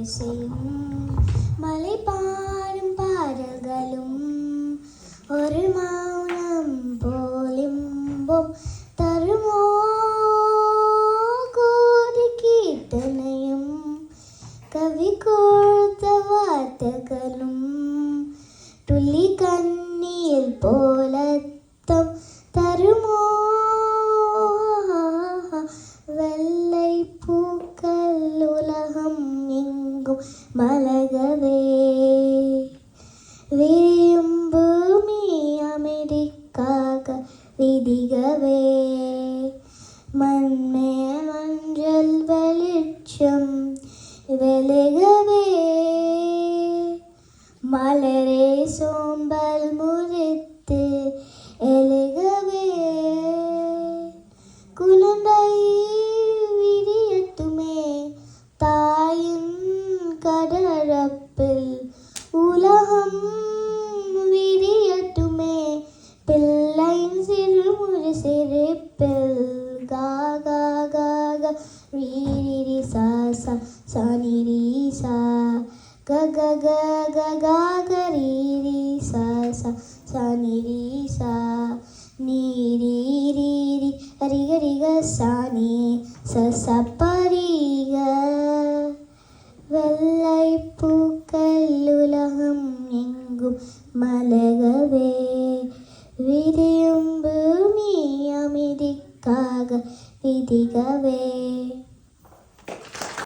செய்யும் மலை பாடும் பாடல்களும் ஒரு மௌனம் போலிம்பும் தருமோ கோடி கீர்த்தனையும் கவி கொடுத்த வார்த்தைகளும் துளி கண்ணீர் போலத்தம் தருமோ வெள்ளை பூக்கள் உலகம் எங்கும் மலகவே விரியும் பூமி அமைதிக்காக விதிகவே மண்மே மஞ்சள் வெளிச்சம் வெளுகவே மலரே சோம்பல் முறித்து எழுகவே குழந்தை விரியட்டுமே தாயின் கடறப்பில் உலகம் விரியட்டுமே பிள்ளையின் சிறுமுறை சிரிப்பில் காகா காகா ரீரி சா சா சனிரி சா கக கக கரீரி சா சா சனிரி சா நீரி ரீரி ஹரிகரிக சானி ச சப்பரிக